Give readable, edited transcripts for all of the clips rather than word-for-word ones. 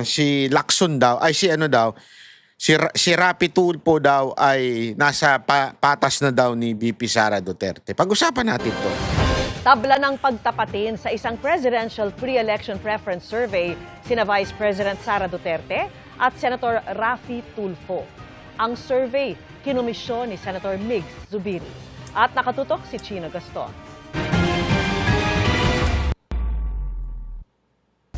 si Lacson daw, ay si ano daw, si Rapi Tulfo daw ay nasa patas na daw ni VP Sara Duterte. Pag-usapan natin to. Tabla ng pagtapatin sa isang presidential pre-election preference survey sina Vice President Sara Duterte at Senator Rafi Tulfo. Ang survey kinomisyon ni Senator Migs Zubiri. At nakatutok si Chino Gaston.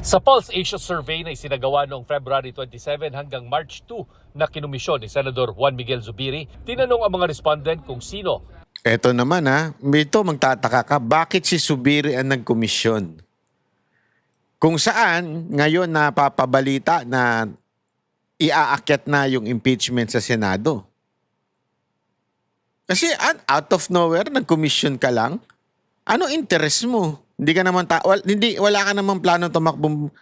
Sa Pulse Asia Survey na isinagawa noong February 27 hanggang March 2 na kinumisyon ni Senador Juan Miguel Zubiri, tinanong ang mga respondent kung sino. Eto naman Ito magtataka ka, bakit si Zubiri ang nagkomisyon? Kung saan ngayon napapabalita na iaakyat na yung impeachment sa Senado. Kasi out of nowhere, nagkomisyon ka lang. Ano interest mo? Hindi ka naman wala ka namang plano tumakbong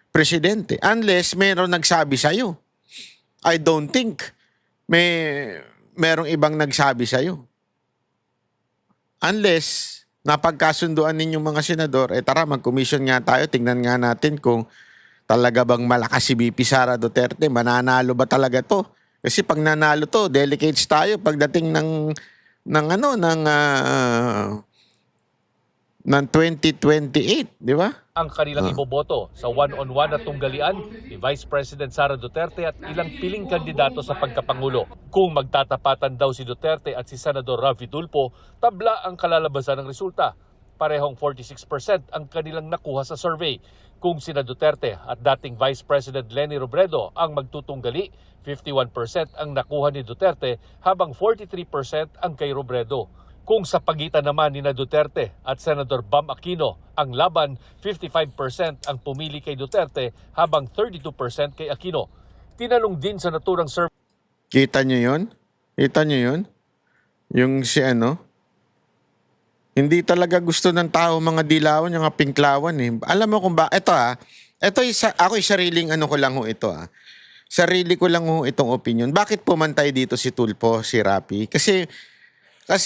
presidente unless mayroong nagsabi sa iyo. I don't think merong ibang nagsabi sa iyo. Unless napagkasunduan ninyong mga senador, tara mag-commission nga tayo, tingnan nga natin kung talaga bang malakas si VP Sara Duterte, mananalo ba talaga to? Kasi pag nanalo to, delegates tayo pagdating ng 2028, di ba? Ang kanilang iboboto sa one-on-one na tunggalian ni Vice President Sara Duterte at ilang piling kandidato sa pagkapangulo. Kung magtatapatan daw si Duterte at si Senador Rafi Tulfo, tabla ang kalalabasan ng resulta. Parehong 46% ang kanilang nakuha sa survey. Kung sina Duterte at dating Vice President Leni Robredo ang magtutunggali, 51% ang nakuha ni Duterte habang 43% ang kay Robredo. Kung sa pagitan naman ni Duterte at Senator Bam Aquino, ang laban 55% ang pumili kay Duterte habang 32% kay Aquino. Tinanong din sa naturang survey. Kita nyo yun? Kita nyo yun? Yung si hindi talaga gusto ng tao mga dilawan, yung mga pinklawan Alam mo kung ba, ako sariling ko lang ito Sarili ko lang itong opinion. Bakit pumantay dito si Tulfo, si Rapi? Kasi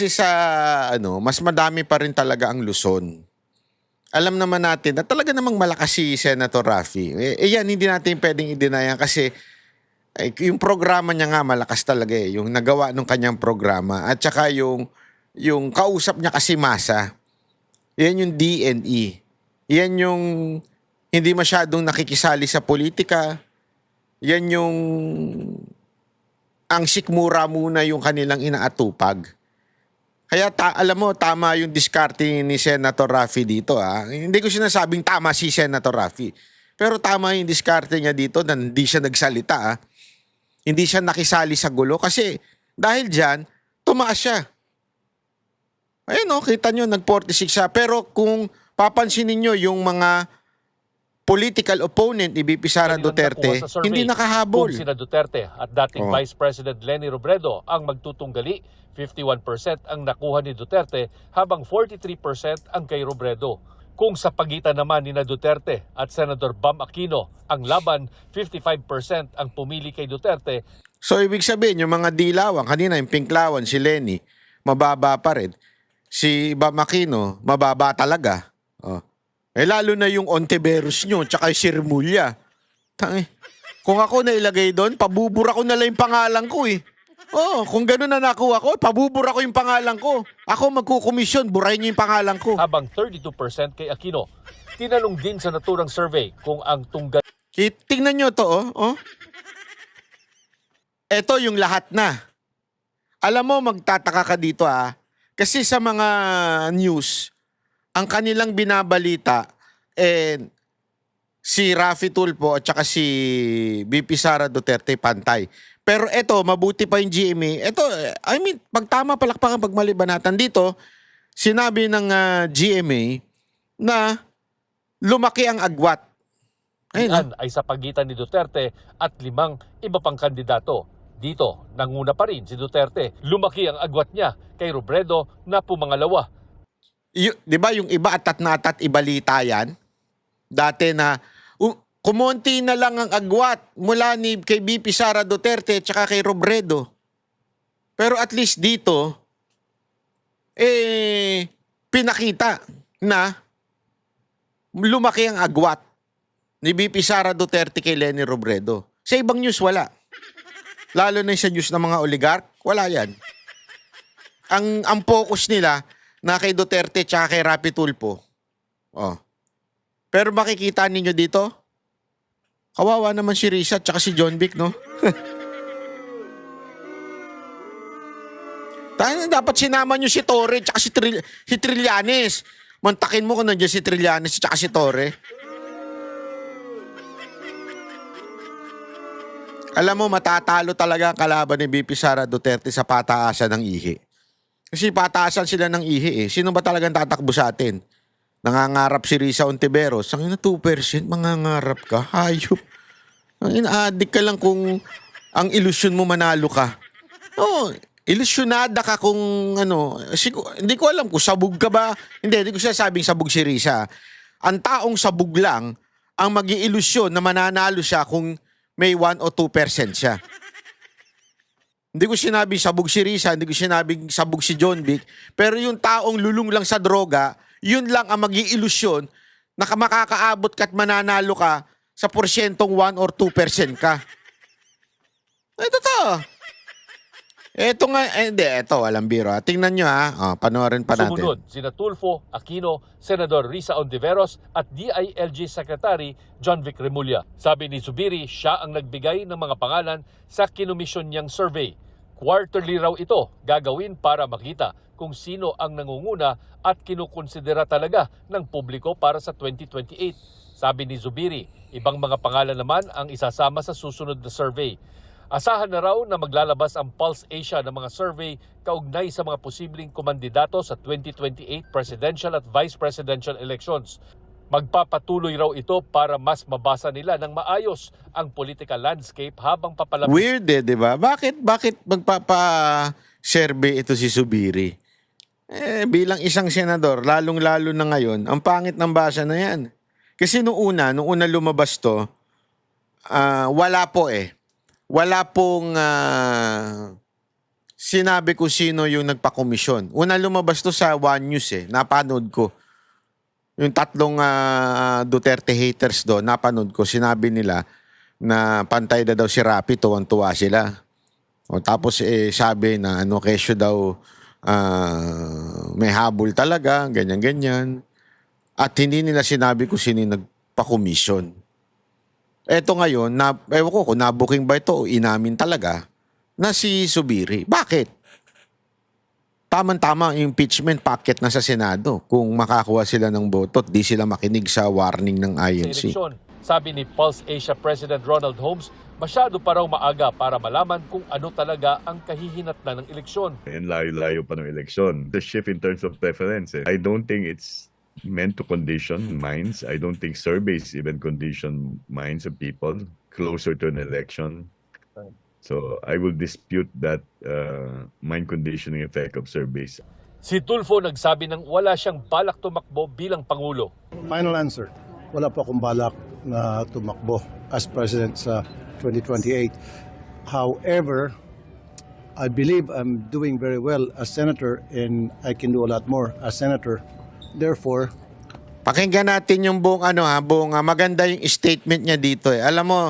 sa mas madami pa rin talaga ang Luzon. Alam naman natin na talaga namang malakas si Senator Rafi. Yan, hindi natin pwedeng i-deny kasi yung programa niya nga malakas talaga yung nagawa ng kanyang programa. At saka yung kausap niya kasi masa. Yan yung DNE. Yan yung hindi masyadong nakikisali sa politika. Yan yung ang sikmura muna yung kanilang inaatupag. Kaya alam mo, tama yung diskarte ni Senator Rafi dito. Hindi ko sinasabing tama si Senator Rafi. Pero tama yung diskarte niya dito na hindi siya nagsalita. Hindi siya nakisali sa gulo. Kasi dahil dyan, tumaas siya. Ayun kita nyo, nag-46 siya. Pero kung papansinin nyo yung mga political opponent ni VP Sara Duterte, hindi nakahabol. Kung sina Duterte at dating Vice President Leni Robredo ang magtutunggali, 51% ang nakuha ni Duterte habang 43% ang kay Robredo. Kung sa pagitan naman ni Duterte at Senator Bam Aquino, ang laban 55% ang pumili kay Duterte. So ibig sabihin yung mga dilawan, kanina yung pinklawan si Leni, mababa pa rin. Si Bam Aquino, mababa talaga. Lalo na yung Ontiveros nyo, tsaka si Remulla. Kung ako nailagay doon, pabubura ko na lang yung pangalan ko kung gano'n na nakuha ko, pabubura ko yung pangalan ko. Ako magkukomisyon, burahin niyo yung pangalan ko. Habang 32% kay Aquino. Tinanong din sa naturang survey kung ang tunggal. Tingnan nyo to, Ito yung lahat na. Alam mo, magtataka ka dito, Kasi sa mga news, ang kanilang binabalita, si Rafi Tulfo at saka si VP Sara Duterte pantay. Pero ito, mabuti pa yung GMA. Ito, pag tama palakpakan, pag malibanatan dito, sinabi ng GMA na lumaki ang agwat. Ayun ay sa pagitan ni Duterte at 5 iba pang kandidato. Dito, nanguna pa rin si Duterte. Lumaki ang agwat niya kay Robredo na pumangalawa. Di ba yung iba atat na atat ibalita yan? Dati na kumonti na lang ang agwat mula kay VP Sara Duterte at saka kay Robredo. Pero at least dito, pinakita na lumaki ang agwat ni VP Sara Duterte kay Leni Robredo. Sa ibang news, wala. Lalo na sa news ng mga oligarch, wala yan. Ang focus nila na kay Duterte tsaka kay Rapi Tulfo. Oh. Pero makikita ninyo dito, kawawa naman si Risa tsaka si John Vic, no? Dapat sinama nyo si Torre tsaka si Trillanes. Mantakin mo kung nandiyan si Trillanes tsaka si Torre. Alam mo, matatalo talaga ang kalaban ni VP Sara Duterte sa pataasan ng ihi. Kasi pataasan sila ng ihi eh. Sino ba talagang tatakbo sa atin? Nangangarap si Risa Ontiveros. Ang ina 2%, mangangarap ka. Hayop. Ang ina-addict ka lang kung ang ilusyon mo manalo ka. Oo, ilusyonada ka kung ano. Hindi ko alam kung sabog ka ba. Hindi ko sinasabing sabog si Risa. Ang taong sabog lang ang mag-iilusyon na mananalo siya kung may 1 o 2% siya. Hindi ko sinabing sabog si Risa, hindi ko sinabing sabog si John Vic, pero yung taong lulong lang sa droga, yun lang ang mag-iilusyon na makakaabot ka at mananalo ka sa porsyentong 1 or 2% ka. Ito to. Ito nga, ito, walang biro. Tingnan nyo ha, panoorin pa natin. Sumunod, sina Tulfo, Aquino, Senador Risa Ontiveros at DILG Secretary John Vic Remulla. Sabi ni Zubiri, siya ang nagbigay ng mga pangalan sa kinomisyon niyang survey. Quarterly raw ito gagawin para makita kung sino ang nangunguna at kinukonsidera talaga ng publiko para sa 2028. Sabi ni Zubiri, ibang mga pangalan naman ang isasama sa susunod na survey. Asahan na raw na maglalabas ang Pulse Asia ng mga survey kaugnay sa mga posibleng kumandidato sa 2028 presidential at vice presidential elections. Magpapatuloy raw ito para mas mabasa nila ng maayos ang political landscape habang papalapit. Weird di ba? Bakit magpapa-survey ito si Zubiri? Bilang isang senador, lalong-lalo na ngayon, ang pangit ng basa na yan. Kasi noong una lumabas to, wala po Wala pong sinabi ko sino yung nagpa-komisyon. Una lumabas to sa One News napanood ko. Yung tatlong Duterte haters doon, napanood ko, sinabi nila na pantay na daw si Rapi, tuwang-tuwa sila. O, tapos sabi na kesyo daw may habol talaga, ganyan-ganyan. At hindi nila sinabi kung sino yung nagpa-komisyon. Eto ngayon, ewan ko kung nabuking ba ito o inamin talaga na si Zubiri. Bakit? Tama-tama ang impeachment packet na sa Senado kung makakuha sila ng boto at di sila makinig sa warning ng INC. Eleksyon. Sabi ni Pulse Asia President Ronald Holmes, masyado pa raw maaga para malaman kung ano talaga ang kahihinatnan ng eleksyon. And layo-layo pa ng eleksyon. The shift in terms of preference, I don't think it's meant to condition minds. I don't think surveys even condition minds of people closer to an election. So I will dispute that mind conditioning effect of surveys. Si Tulfo nagsabi ng wala siyang balak tumakbo bilang Pangulo. Final answer, wala po akong balak na tumakbo as President sa 2028. However, I believe I'm doing very well as Senator and I can do a lot more as Senator. Therefore, pakinggan natin yung buong maganda yung statement niya dito Alam mo,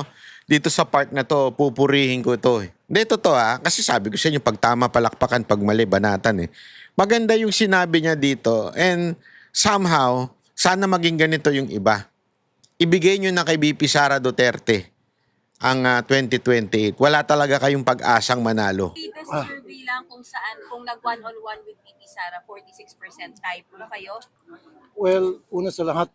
dito sa part na to, pupurihin ko ito Hindi, totoo kasi sabi ko sa inyo, pag tama palakpakan, pag mali banatan Maganda yung sinabi niya dito and somehow, sana maging ganito yung iba. Ibigay nyo na kay VP Sara Duterte ang 2028. Wala talaga kayong pag-asang manalo. Latest survey lang kung saan, kung nag-one-on-one with VP Sara, 46% type ba kayo? well, una sa lahat,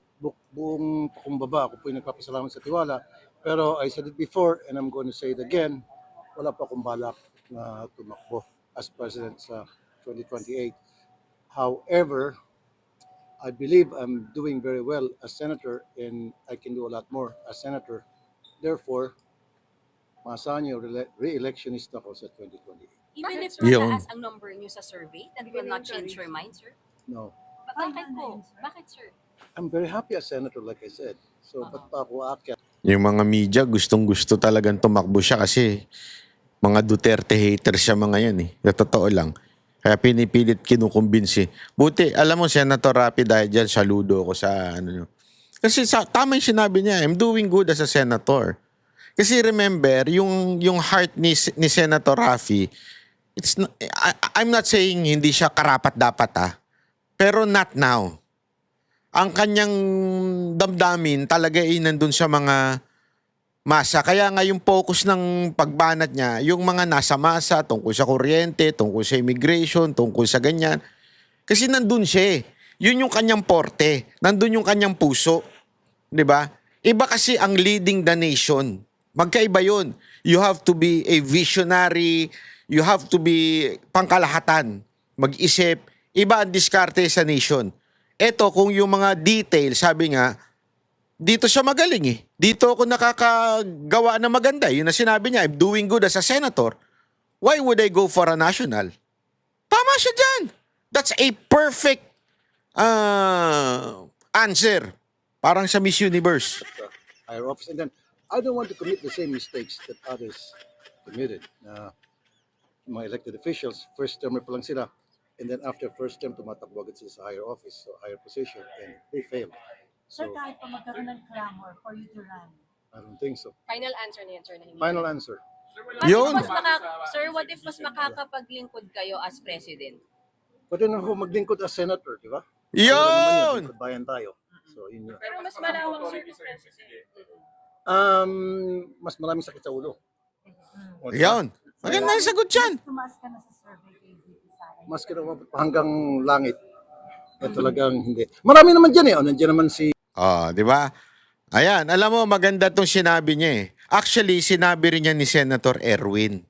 buong pakumbaba, ako po yung nagpapasalamat sa tiwala. Pero I said it before and I'm going to say it again, wala pa akong balak na tumakbo as President sa 2028. However, I believe I'm doing very well as Senator and I can do a lot more as Senator. Therefore, maasahan niyo, re-electionist ako sa 2028. Even if Yun. mataas ang number niyo sa survey, that will not change your mind, sir? No. Bakit po? Bakit, sir? I'm very happy as Senator, like I said. So, ba't pa ako aakyat? Yung mga media, gustong-gusto talagang tumakbo siya kasi mga Duterte haters siya mga yan Na totoo lang. Kaya pinipilit kinukumbinsi. Buti, alam mo, Senator Rapi, dahil dyan, saludo ko sa Kasi tama yung sinabi niya, I'm doing good as a senator. Kasi remember, yung heart ni Senator Raffy, I'm not saying hindi siya karapat-dapat pero not now. Ang kanyang damdamin talaga ay nandun sa mga masa. Kaya nga yung focus ng pagbanat niya, yung mga nasa masa, tungkol sa kuryente, tungkol sa immigration, tungkol sa ganyan. Kasi nandun siya. Yun yung kanyang porte. Nandun yung kanyang puso. 'Di ba? Iba kasi ang leading the nation. Magkaiba yun. You have to be a visionary. You have to be pangkalahatan. Mag-isip. Iba ang diskarte sa nation. Eto, kung yung mga detail, sabi nga, dito siya magaling Dito ako nakakagawa na maganda. Yun na sinabi niya, I'm doing good as a senator. Why would I go for a national? Tama siya dyan. That's a perfect answer. Parang sa Miss Universe. Higher office. And then, I don't want to commit the same mistakes that others committed. Mga elected officials, first termer pa lang sila. And then after first term, tumatakbo agad sila sa higher office, so higher position, and they failed. Sir, So, kahit pa magkaroon ng clamor for you to run, I don't think so. Final answer na yan, sir. Na hindi. Final answer. Yun. Sir, what if mas makakapaglingkod kayo as president? Pwede na ako maglingkod as senator, di ba? Yun! Lingkod bayan tayo. So, yun yun. Pero mas malawak, sir, as president. Mas maraming sakit sa ulo. O, diba? Yun. Maganda yung sagot dyan. tumaas ka na sa survey kay VP Sara. Mas kinababot pa hanggang langit. Talagang hindi. Marami naman dyan O, nandiyan naman si Di ba? Ayan, alam mo, maganda tong sinabi niya Actually, sinabi rin niya ni Senator Erwin.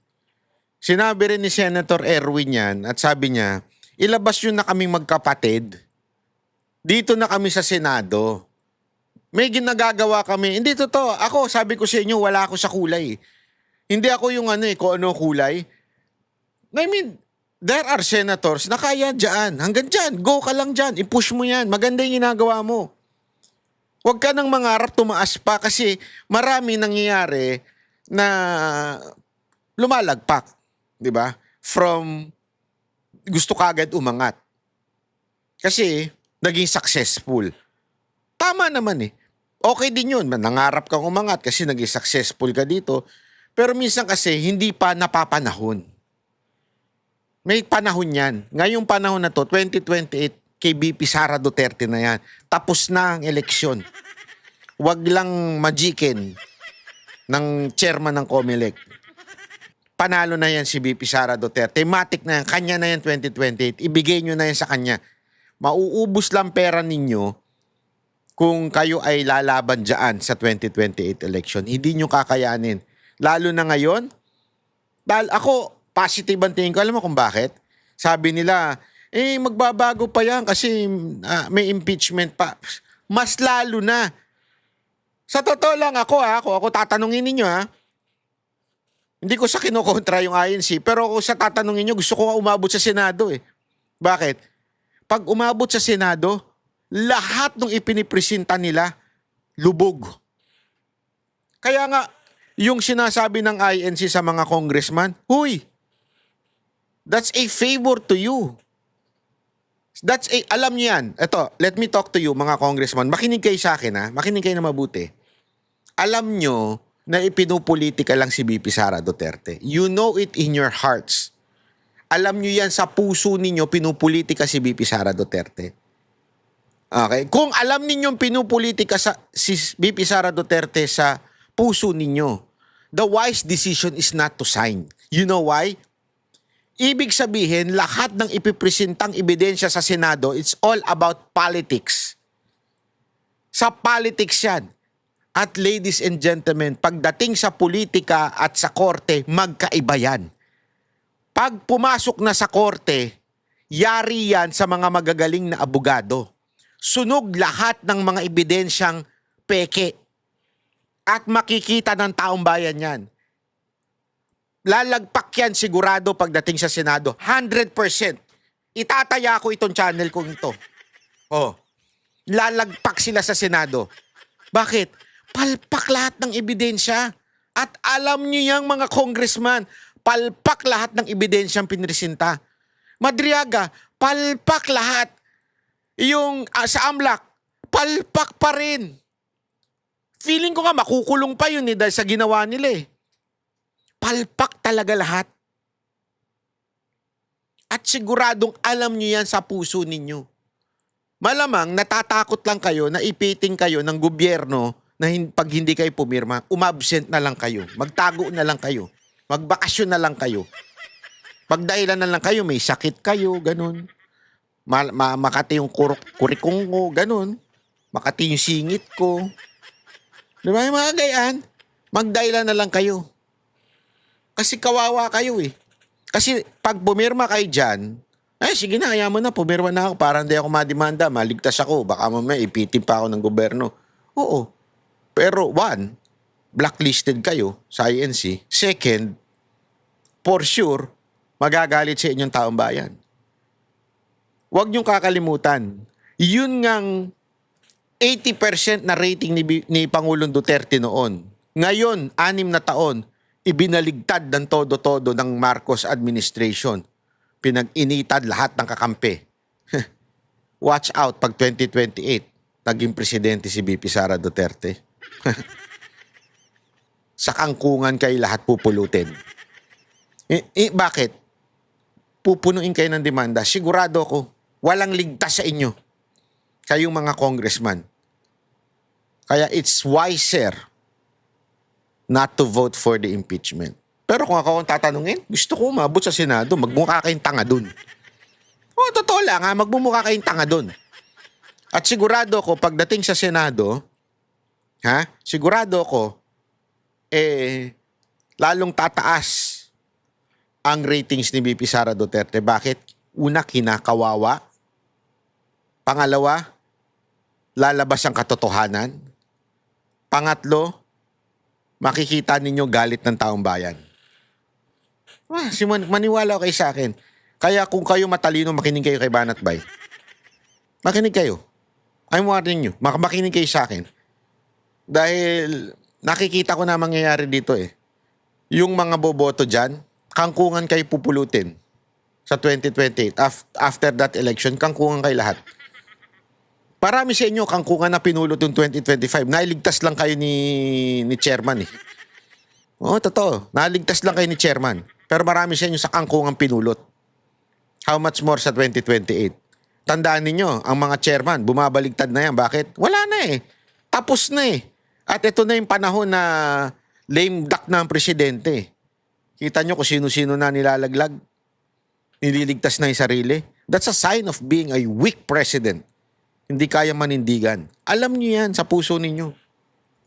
Sinabi rin ni Senator Erwin yan at sabi niya, ilabas nyo na kaming magkapatid. Dito na kami sa Senado. May ginagagawa kami. Hindi totoo. Ako, sabi ko sa inyo, wala ako sa kulay. Hindi ako yung kung ano kulay. I mean, there are senators na kaya dyan. Hanggang dyan. Go ka lang dyan. I-push mo yan. Maganda yung ginagawa mo. Huwag ka nang mangarap tumaas pa kasi marami nangyayari na lumalagpak. Di ba? From gusto kagad umangat. Kasi naging successful. Tama naman Okay din yun. Nangarap kang umangat kasi naging successful ka dito. Pero minsan kasi hindi pa napapanahon. May panahon yan. Ngayong panahon na to, 2028, kay BP Sara Duterte na yan. Tapos na ang eleksyon. Huwag lang magikin ng chairman ng COMELEC. Panalo na yan si BP Sara Duterte. Matik na yan. Kanya na yan 2028. Ibigay nyo na yan sa kanya. Mauubos lang pera ninyo kung kayo ay lalaban dyan sa 2028 election. Hindi nyo kakayanin. Lalo na ngayon. Dahil ako, positive ang tingin ko. Alam mo kung bakit? Sabi nila, magbabago pa yan kasi may impeachment pa. Mas lalo na. Sa totoo lang ako tatanungin ninyo Hindi ko sa kinukontra yung INC, pero kung sa tatanungin nyo, gusto ko umabot sa Senado Bakit? Pag umabot sa Senado, lahat ng ipinipresenta nila, lubog. Kaya nga, yung sinasabi ng INC sa mga congressman, huy, that's a favor to you. Alam niyo yan. Ito, let me talk to you, mga congressman. Makinig kayo sa akin, Makinig kayo na mabuti. Alam nyo na ipinupolitika lang si BP Sara Duterte. You know it in your hearts. Alam nyo yan sa puso ninyo, pinupolitika si BP Sara Duterte. Okay? Kung alam ninyong pinupolitika si BP Sara Duterte sa puso ninyo, the wise decision is not to sign. You know why? Ibig sabihin, lahat ng ipipresentang ebidensya sa Senado, it's all about politics. Sa politics yan. At ladies and gentlemen, pagdating sa politika at sa korte, magkaiba yan. Pag pumasok na sa korte, yari yan sa mga magagaling na abogado. Sunog lahat ng mga ebidensyang peke. At makikita ng taong bayan yan. Lalagpak yan sigurado pagdating sa Senado. 100%. Itataya ko itong channel kong ito. Lalagpak sila sa Senado. Bakit? Palpak lahat ng ebidensya. At alam niyo yang mga congressman, palpak lahat ng ebidensyang pinresinta. Madriaga, palpak lahat. Yung sa AMLAC, palpak pa rin. Feeling ko nga makukulong pa yun dahil sa ginawa nila eh. Palpak talaga lahat. At siguradong alam nyo yan sa puso ninyo. Malamang natatakot lang kayo na ipiting kayo ng gobyerno na pag hindi kayo pumirma, umabsent na lang kayo. Magtago na lang kayo. Magbakasyon na lang kayo. Pagdahilan na lang kayo, may sakit kayo, ganun. Makati yung kurikong ko, ganun. Makati yung singit ko. Di ba yung mga gayaan? Magdahilan na lang kayo. Kasi kawawa kayo eh. Kasi pag pumirma kayo dyan, ay sige na, kaya mo na, pumirma na ako para hindi ako madimanda, maligtas ako, baka mamaya ipitin pa ako ng gobyerno. Oo. Pero one, blacklisted kayo sa INC. Second, for sure, magagalit sa inyong taong bayan. Huwag niyong kakalimutan, yun ngang 80% na rating ni Pangulong Duterte noon. Ngayon, 6 na taon, ibinaligtad ng todo-todo ng Marcos administration. Pinag-initad lahat ng kakampi. Watch out pag 2028, naging presidente si BP Sara Duterte. Sa kangkungan kayo lahat pupulutin. Bakit? Pupunuin kayo ng demanda. Sigurado ko, walang ligtas sa inyo. Kayong mga congressman. Kaya it's wiser not to vote for the impeachment. Pero kung ako tatanungin, gusto ko umabot sa Senado, magmukha kayong tanga dun. O, totoo lang ha, magmumukha kayong tanga dun. At sigurado ko, pagdating sa Senado, sigurado ko, lalong tataas ang ratings ni BP Sara Duterte. Bakit? Una, kinakawawa. Pangalawa, lalabas ang katotohanan. Pangatlo, makikita ninyo galit ng taong bayan. Maniwala kayo sa akin. Kaya kung kayo matalino, makinig kayo kay Banat Bay. Makinig kayo. I'm warning nyo. Makinig kayo sa akin. Dahil nakikita ko na mangyayari dito eh. Yung mga boboto dyan, kangkungan kayo pupulutin sa 2028. After that election, kangkungan kayo lahat. Parami sa inyo, kangkungan na pinulot yung 2025. Nailigtas lang kayo ni chairman eh. Oo, totoo. Nailigtas lang kayo ni chairman. Pero marami sa inyo sa kangkungan pinulot. How much more sa 2028? Tandaan ninyo, ang mga chairman, bumabaligtad na yan. Bakit? Wala na eh. Tapos na eh. At ito na yung panahon na lame duck na ang presidente. Kita nyo kung sino-sino na nilalaglag. Nililigtas na yung sarili. That's a sign of being a weak president. Hindi kaya manindigan. Alam nyo yan sa puso ninyo.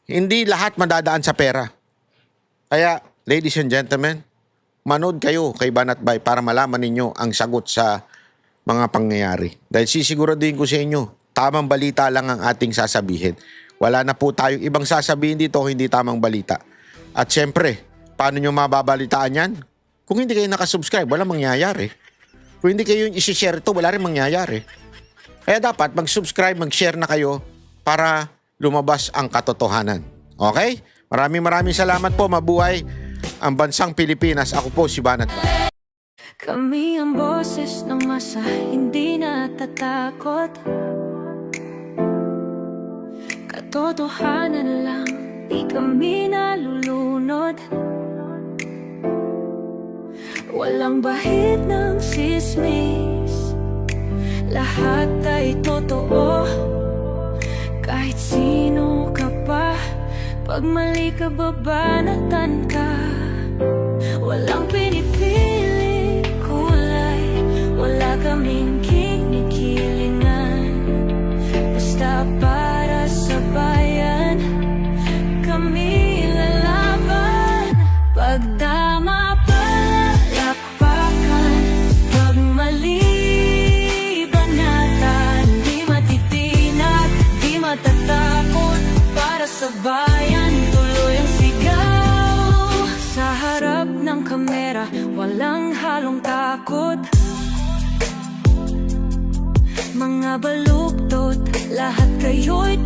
Hindi lahat madadaan sa pera. Kaya, ladies and gentlemen, manood kayo kay Banat Bay para malaman ninyo ang sagot sa mga pangyayari. Dahil sisiguraduhin ko sa inyo, tamang balita lang ang ating sasabihin. Wala na po tayong ibang sasabihin dito kung hindi tamang balita. At syempre, paano nyo mababalitaan yan? Kung hindi kayo nakasubscribe, wala mangyayari. Kung hindi kayo yung isi-share ito, wala rin mangyayari. Kaya dapat mag-subscribe, mag-share na kayo para lumabas ang katotohanan. Okay? Maraming salamat po. Mabuhay ang bansang Pilipinas. Ako po si Banat Bay. Kami ang boses ng masa, hindi natatakot. Katotohanan lang, di kami nalulunod. Walang bahid ng sismis, lahat ay totoo. Kahit sino ka pa, pag mali ka babanatan ka. Walang pinipili kulay, wala kaming kinikilingan. Basta para sa bayan, kami lalaban. Pag tama palapakan, pag mali banatan. Di matitinag, di matatakot, para sa bayan tuloy ang sigaw. Sa harap ng kamera, walang halong takot. Mga baluktot, lahat kayo'y